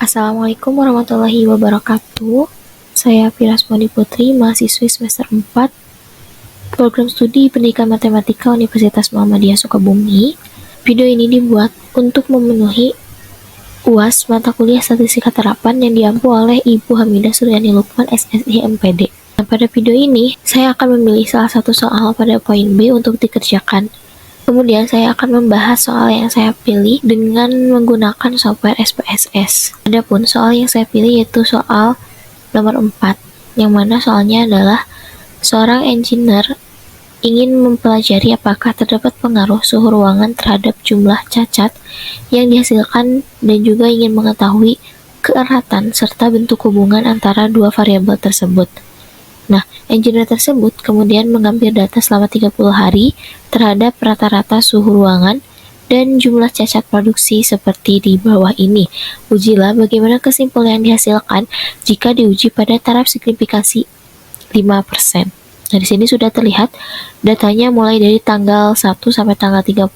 Assalamualaikum warahmatullahi wabarakatuh. Saya Firasmoni Putri, mahasiswi semester 4, Program Studi Pendidikan Matematika Universitas Muhammadiyah Sukabumi. Video ini dibuat untuk memenuhi UAS mata kuliah Statistika Terapan yang diampu oleh Ibu Hamidah Suryani Lukman, SSI MPD. Nah, pada video ini, saya akan memilih salah satu soal pada poin B untuk dikerjakan. Kemudian saya akan membahas soal yang saya pilih dengan menggunakan software SPSS. Adapun soal yang saya pilih yaitu soal nomor 4, yang mana soalnya adalah seorang engineer ingin mempelajari apakah terdapat pengaruh suhu ruangan terhadap jumlah cacat yang dihasilkan dan juga ingin mengetahui keeratan serta bentuk hubungan antara dua variabel tersebut. Nah, engineer tersebut kemudian mengambil data selama 30 hari terhadap rata-rata suhu ruangan dan jumlah cacat produksi seperti di bawah ini. Ujilah bagaimana kesimpulan yang dihasilkan jika diuji pada taraf signifikansi 5%. Nah, di sini sudah terlihat datanya mulai dari tanggal 1 sampai tanggal 30.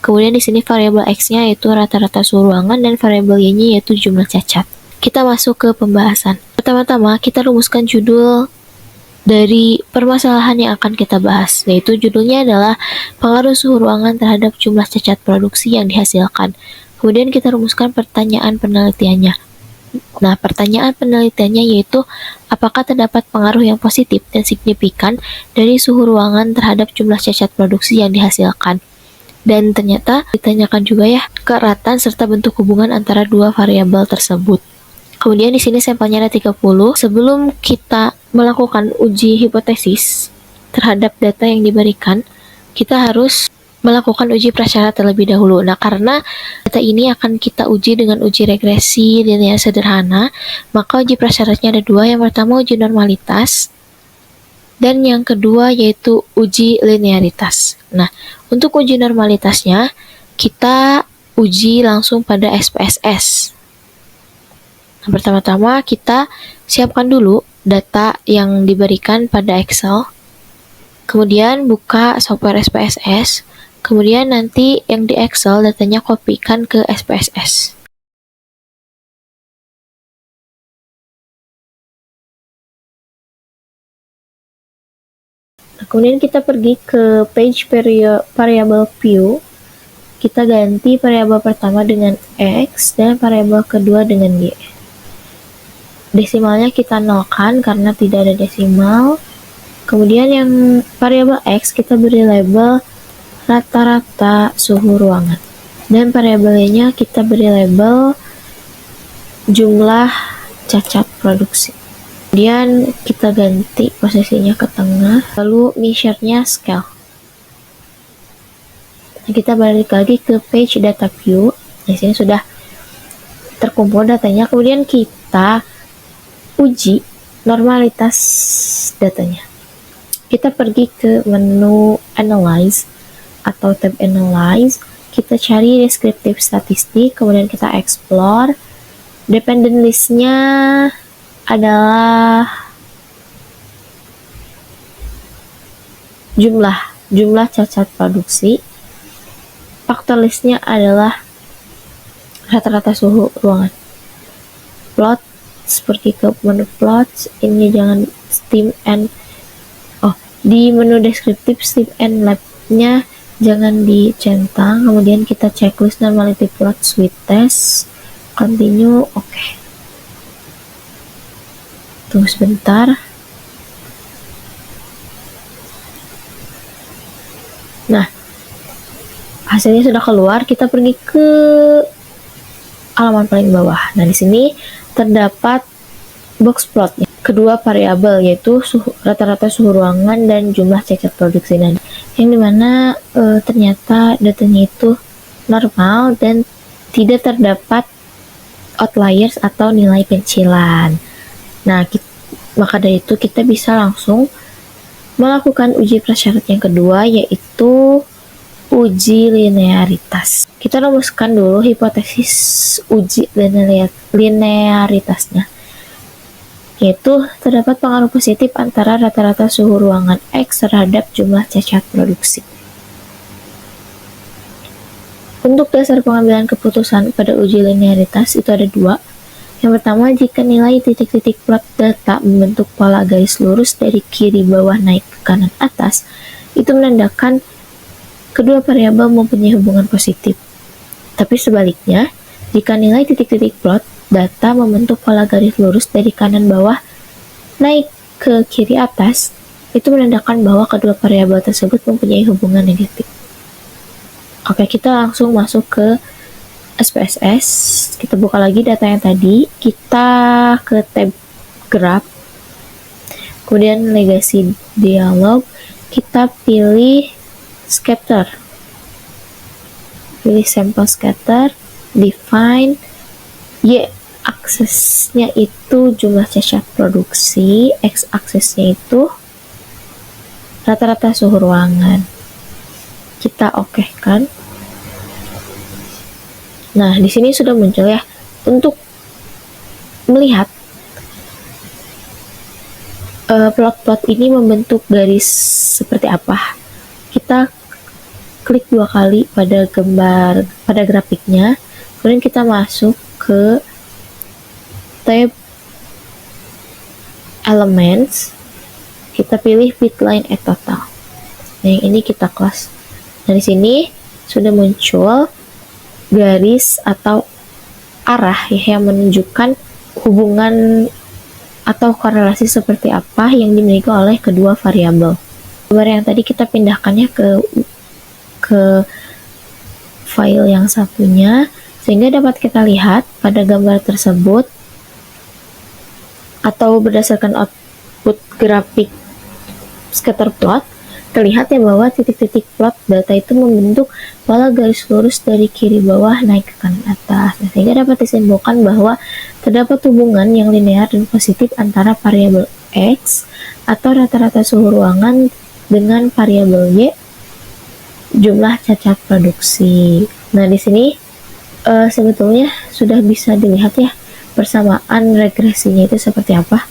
Kemudian di sini variabel X-nya yaitu rata-rata suhu ruangan dan variabel Y-nya yaitu jumlah cacat. Kita masuk ke pembahasan. Pertama-tama kita rumuskan judul dari permasalahan yang akan kita bahas, yaitu judulnya adalah pengaruh suhu ruangan terhadap jumlah cacat produksi yang dihasilkan. Kemudian kita rumuskan pertanyaan penelitiannya. Nah, pertanyaan penelitiannya yaitu apakah terdapat pengaruh yang positif dan signifikan dari suhu ruangan terhadap jumlah cacat produksi yang dihasilkan. Dan ternyata ditanyakan juga ya keeratan serta bentuk hubungan antara dua variabel tersebut. Kemudian di sini sampelnya ada 30. Sebelum kita melakukan uji hipotesis terhadap data yang diberikan, kita harus melakukan uji prasyarat terlebih dahulu. Nah, karena data ini akan kita uji dengan uji regresi linear sederhana, maka uji prasyaratnya ada dua. Yang pertama uji normalitas, dan yang kedua yaitu uji linearitas. Nah, untuk uji normalitasnya, kita uji langsung pada SPSS. Nah, pertama-tama kita siapkan dulu data yang diberikan pada Excel, kemudian buka software SPSS, kemudian nanti yang di Excel datanya kopikan ke SPSS. Nah, kemudian kita pergi ke page variable view, kita ganti variabel pertama dengan X dan variabel kedua dengan Y. Desimalnya kita nolkan karena tidak ada desimal. Kemudian yang variabel X kita beri label rata-rata suhu ruangan. Dan variabelnya kita beri label jumlah cacat produksi. Kemudian kita ganti posisinya ke tengah, lalu measure-nya scale. Nah, kita balik lagi ke page data view. Di sini sudah terkumpul datanya. Kemudian kita uji normalitas datanya. Kita pergi ke menu Analyze atau tab Analyze, kita cari deskriptif statistik, kemudian kita explore. Dependent list-nya adalah jumlah cacat produksi. Faktor list-nya adalah rata-rata suhu ruangan. Plot seperti ke menu plot, ini jangan steam and di menu deskriptif steam and lab-nya jangan dicentang. Kemudian kita checklist normality plot with test, continue, oke. Tunggu sebentar. Nah, hasilnya sudah keluar. Kita pergi ke halaman paling bawah. Nah, di sini terdapat box plotnya. Kedua variabel yaitu rata-rata suhu ruangan dan jumlah cacat produksi. Nah, yang dimana ternyata datanya itu normal dan tidak terdapat outliers atau nilai pencilan. Nah, maka dari itu kita bisa langsung melakukan uji prasyarat yang kedua yaitu uji linearitas. Kita rumuskan dulu hipotesis uji linearitasnya, yaitu terdapat pengaruh positif antara rata-rata suhu ruangan X terhadap jumlah cacat produksi. Untuk dasar pengambilan keputusan pada uji linearitas itu ada dua. Yang pertama, jika nilai titik-titik plot data membentuk pola garis lurus dari kiri bawah naik ke kanan atas, itu menandakan kedua variabel mempunyai hubungan positif. Tapi sebaliknya, jika nilai titik-titik plot data membentuk pola garis lurus dari kanan bawah naik ke kiri atas, itu menandakan bahwa kedua variabel tersebut mempunyai hubungan negatif. Oke, kita langsung masuk ke SPSS. Kita buka lagi data yang tadi, kita ke tab graph, kemudian legacy dialog, kita pilih scatter, pilih sampel scatter, define, Y aksesnya itu jumlah cacat produksi, X aksesnya itu rata-rata suhu ruangan. Kita oke kan? Nah, di sini sudah muncul ya. Untuk melihat plot-plot ini membentuk garis seperti apa, kita klik 2 kali pada grafiknya, kemudian kita masuk ke tab elements, kita pilih bitline at total. Nah, yang ini kita close. Nah, di sini sudah muncul garis atau arah ya, yang menunjukkan hubungan atau korelasi seperti apa yang dimiliki oleh kedua variabel. Gambar yang tadi kita pindahkannya ke file yang satunya, sehingga dapat kita lihat pada gambar tersebut atau berdasarkan output grafik scatter plot, terlihat ya bahwa titik-titik plot data itu membentuk pola garis lurus dari kiri bawah naik ke kanan atas. Nah, sehingga dapat disimpulkan bahwa terdapat hubungan yang linear dan positif antara variabel X atau rata-rata suhu ruangan dengan variabel Y jumlah cacat produksi. Nah, di sini sebetulnya sudah bisa dilihat ya persamaan regresinya itu seperti apa.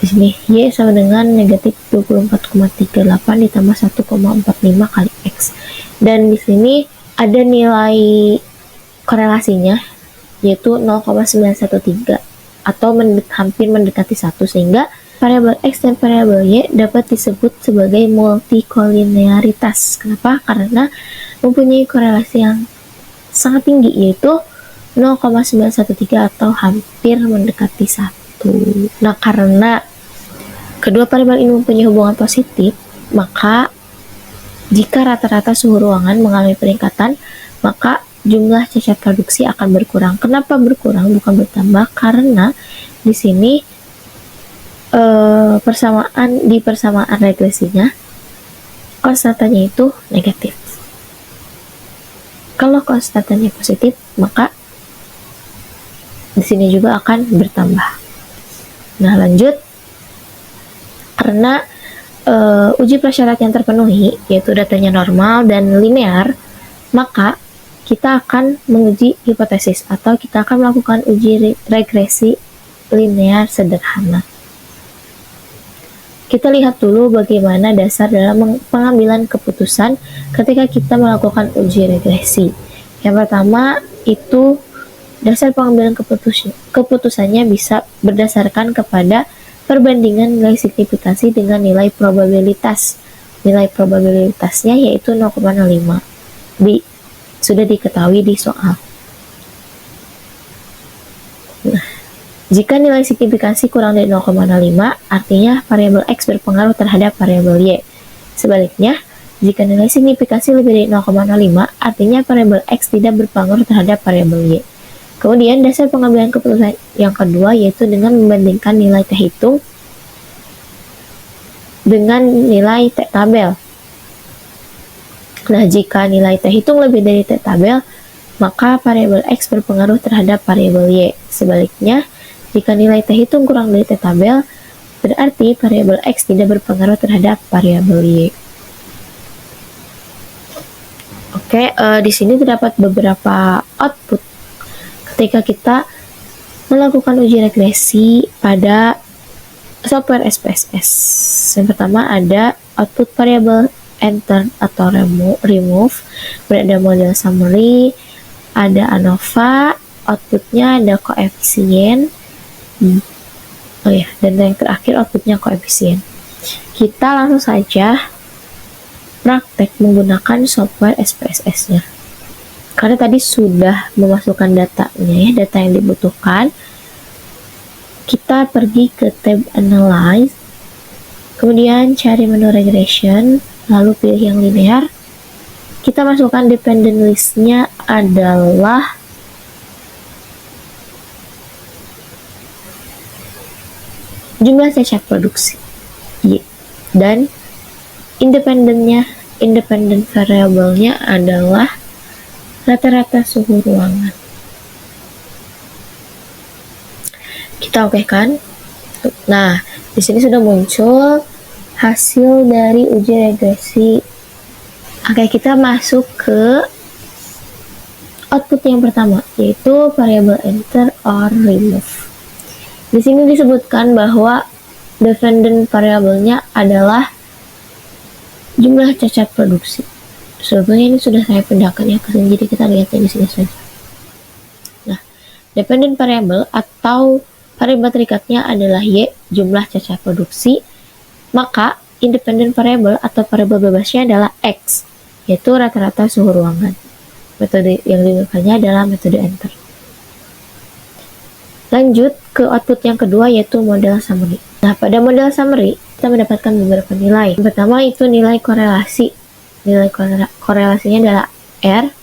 Di sini Y sama dengan negatif 24,38 ditambah 1,45 kali X. Dan di sini ada nilai korelasinya yaitu 0,913 atau hampir mendekati 1, sehingga variabel X dan variabel Y dapat disebut sebagai multikolinearitas. Kenapa? Karena mempunyai korelasi yang sangat tinggi yaitu 0,913 atau hampir mendekati 1. Nah, karena kedua variabel ini mempunyai hubungan positif, maka jika rata-rata suhu ruangan mengalami peningkatan, maka jumlah cacat produksi akan berkurang. Kenapa berkurang bukan bertambah? Karena di sini persamaan regresinya konstantanya itu negatif. Kalau konstantanya positif, maka di sini juga akan bertambah. Nah, lanjut. Karena uji prasyarat yang terpenuhi, yaitu datanya normal dan linear, maka kita akan menguji hipotesis atau kita akan melakukan uji regresi linear sederhana. Kita lihat dulu bagaimana dasar dalam pengambilan keputusan ketika kita melakukan uji regresi. Yang pertama itu dasar pengambilan keputusannya bisa berdasarkan kepada perbandingan nilai signifikansi dengan nilai probabilitas. Nilai probabilitasnya yaitu 0,05. Sudah diketahui di soal. Nah, jika nilai signifikansi kurang dari 0,05, artinya variabel X berpengaruh terhadap variabel Y. Sebaliknya, jika nilai signifikansi lebih dari 0,05, artinya variabel X tidak berpengaruh terhadap variabel Y. Kemudian dasar pengambilan keputusan yang kedua yaitu dengan membandingkan nilai T hitung dengan nilai T tabel. Nah, jika nilai T hitung lebih dari T tabel, maka variabel X berpengaruh terhadap variabel Y. Sebaliknya, jika nilai T hitung kurang dari T tabel, berarti variabel X tidak berpengaruh terhadap variabel Y. Oke, di sini terdapat beberapa output ketika kita melakukan uji regresi pada software SPSS. Yang pertama ada output variable enter atau remove, ada model summary, ada ANOVA, outputnya ada koefisien. Oh ya, dan yang terakhir outputnya koefisien. Kita langsung saja praktek menggunakan software SPSS-nya. Karena tadi sudah memasukkan datanya ya, data yang dibutuhkan. Kita pergi ke tab Analyze, kemudian cari menu Regression, lalu pilih yang linear. Kita masukkan dependent list-nya adalah jumlah cacat produksi Y, dan independent variable-nya adalah rata-rata suhu ruangan. Kita oke kan? Nah, di sini sudah muncul hasil dari uji regresi. Oke, kita masuk ke output yang pertama, yaitu variable enter or remove. Di sini disebutkan bahwa dependent variable-nya adalah jumlah cacat produksi. Sebetulnya ini sudah saya pindahkan ya ke sini, jadi kita lihatnya di sini saja. Nah, dependent variable atau variabel terikatnya adalah Y, jumlah cacat produksi, maka independent variable atau variabel bebasnya adalah X, yaitu rata-rata suhu ruangan. Metode yang digunakannya adalah metode enter. Lanjut ke output yang kedua, yaitu model summary. Nah, pada model summary, kita mendapatkan beberapa nilai. Yang pertama itu nilai korelasi. Nilai korelasinya adalah R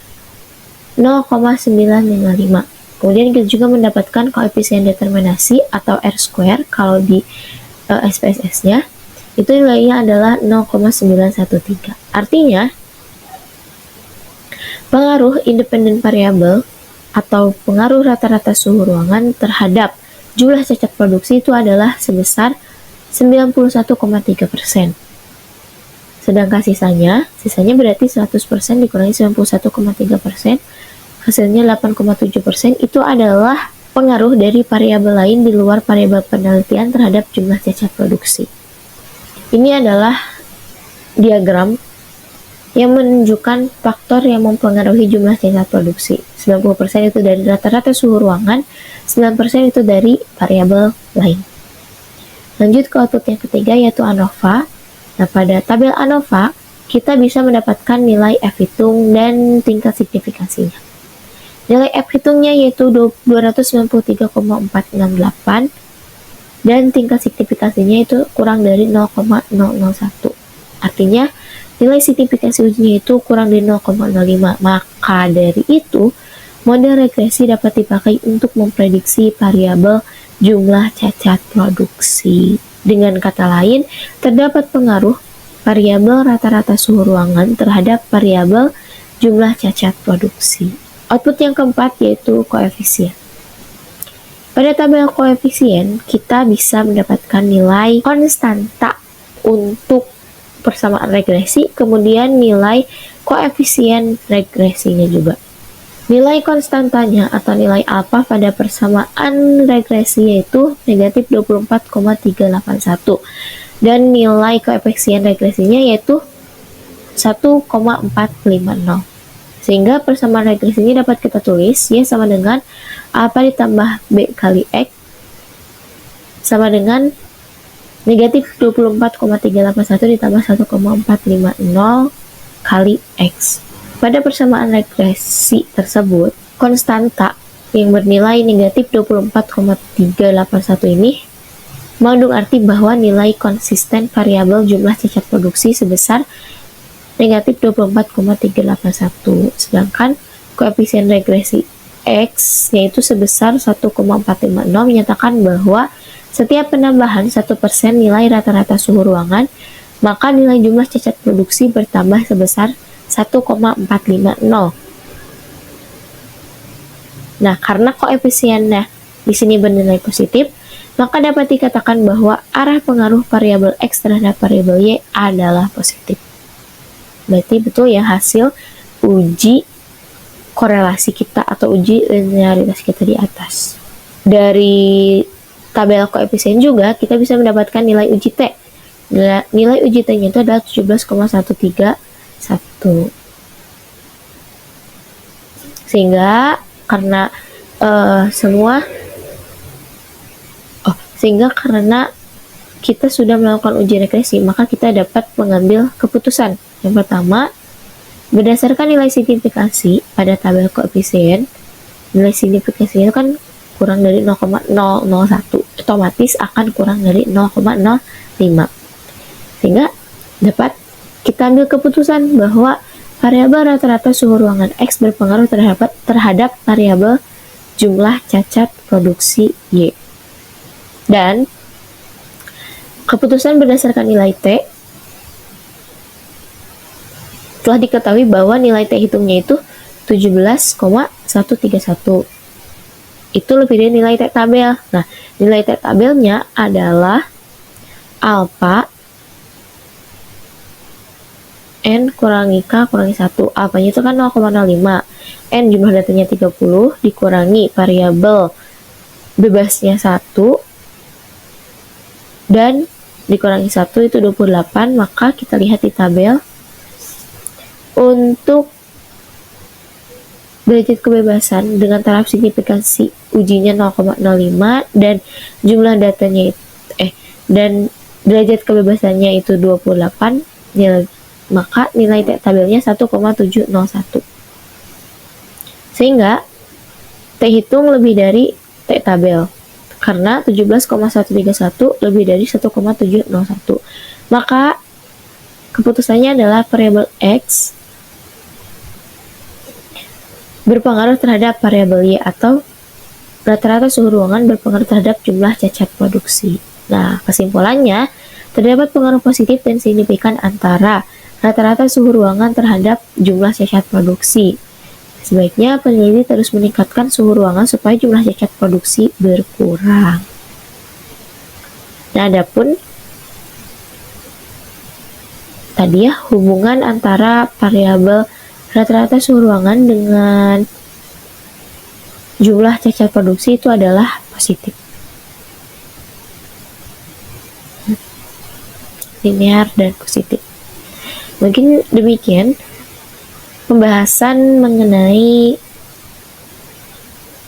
0,955. Kemudian kita juga mendapatkan koefisien determinasi atau R-square kalau di SPSS-nya. Itu nilainya adalah 0,913. Artinya, pengaruh independent variable atau pengaruh rata-rata suhu ruangan terhadap jumlah cacat produksi itu adalah sebesar 91,3%. Sedangkan sisanya berarti 100% dikurangi 91,3%, hasilnya 8,7%, itu adalah pengaruh dari variabel lain di luar variabel penelitian terhadap jumlah cacat produksi. Ini adalah diagram yang menunjukkan faktor yang mempengaruhi jumlah cacat produksi. 90% itu dari rata-rata suhu ruangan, 9% itu dari variabel lain. Lanjut ke output yang ketiga, yaitu ANOVA. Nah, pada tabel ANOVA, kita bisa mendapatkan nilai F-hitung dan tingkat signifikasinya. Nilai F-hitungnya yaitu 293,468, dan tingkat signifikasinya itu kurang dari 0,001. Artinya, nilai signifikasi ujinya itu kurang dari 0,05. Maka dari itu, model regresi dapat dipakai untuk memprediksi variabel jumlah cacat produksi. Dengan kata lain, terdapat pengaruh variabel rata-rata suhu ruangan terhadap variabel jumlah cacat produksi. Output yang keempat yaitu koefisien. Pada tabel koefisien, kita bisa mendapatkan nilai konstanta untuk persamaan regresi, kemudian nilai koefisien regresinya juga. Nilai konstantanya atau nilai alfa pada persamaan regresi yaitu negatif 24,381, dan nilai koefisien regresinya yaitu 1,450. Sehingga persamaan regresinya dapat kita tulis Y sama dengan alfa ditambah B kali X sama dengan negatif 24,381 ditambah 1,450 kali X. Pada persamaan regresi tersebut, konstanta yang bernilai negatif 24,381 ini mengandung arti bahwa nilai konsisten variabel jumlah cacat produksi sebesar negatif 24,381. Sedangkan koefisien regresi X yaitu sebesar 1,450 menyatakan bahwa setiap penambahan 1% nilai rata-rata suhu ruangan, maka nilai jumlah cacat produksi bertambah sebesar 1,450. Nah, karena koefisiennya di sini bernilai positif, maka dapat dikatakan bahwa arah pengaruh variabel X terhadap variabel Y adalah positif. Berarti betul ya hasil uji korelasi kita atau uji linearitas kita di atas. Dari tabel koefisien juga kita bisa mendapatkan nilai uji T. Nilai uji T-nya itu adalah 17,131. Sehingga karena sehingga karena kita sudah melakukan uji regresi, maka kita dapat mengambil keputusan. Yang pertama, berdasarkan nilai signifikansi pada tabel koefisien, nilai signifikansi itu kan kurang dari 0,001, otomatis akan kurang dari 0,05. Sehingga dapat kita ambil keputusan bahwa variabel rata-rata suhu ruangan X berpengaruh terhadap variabel jumlah cacat produksi Y. Dan keputusan berdasarkan nilai T telah diketahui bahwa nilai T hitungnya itu 17,131. Itu lebih dari nilai T tabel. Nah, nilai T tabelnya adalah alfa N kurangi K kurangi 1. Alfanya itu kan 0,05. N jumlah datanya 30 dikurangi variabel bebasnya 1 dan dikurangi 1 itu 28. Maka kita lihat di tabel, untuk derajat kebebasan dengan taraf signifikansi ujinya 0,05 dan jumlah datanya dan derajat kebebasannya itu 28, maka nilai T tabelnya 1,701. Sehingga T hitung lebih dari T tabel karena 17,131 lebih dari 1,701. Maka keputusannya adalah variabel X berpengaruh terhadap variabel Y atau rata-rata suhu ruangan berpengaruh terhadap jumlah cacat produksi. Nah, kesimpulannya, terdapat pengaruh positif dan signifikan antara rata-rata suhu ruangan terhadap jumlah cacat produksi. Sebaiknya peneliti terus meningkatkan suhu ruangan supaya jumlah cacat produksi berkurang. Nah, adapun tadi ya hubungan antara variabel rata-rata suhu ruangan dengan jumlah cacat produksi itu adalah positif. Linear dan positif. Mungkin demikian pembahasan mengenai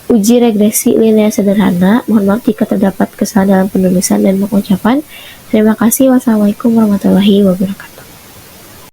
uji regresi linear sederhana. Mohon maaf jika terdapat kesalahan dalam penulisan dan pengucapan. Terima kasih. Wassalamualaikum warahmatullahi wabarakatuh.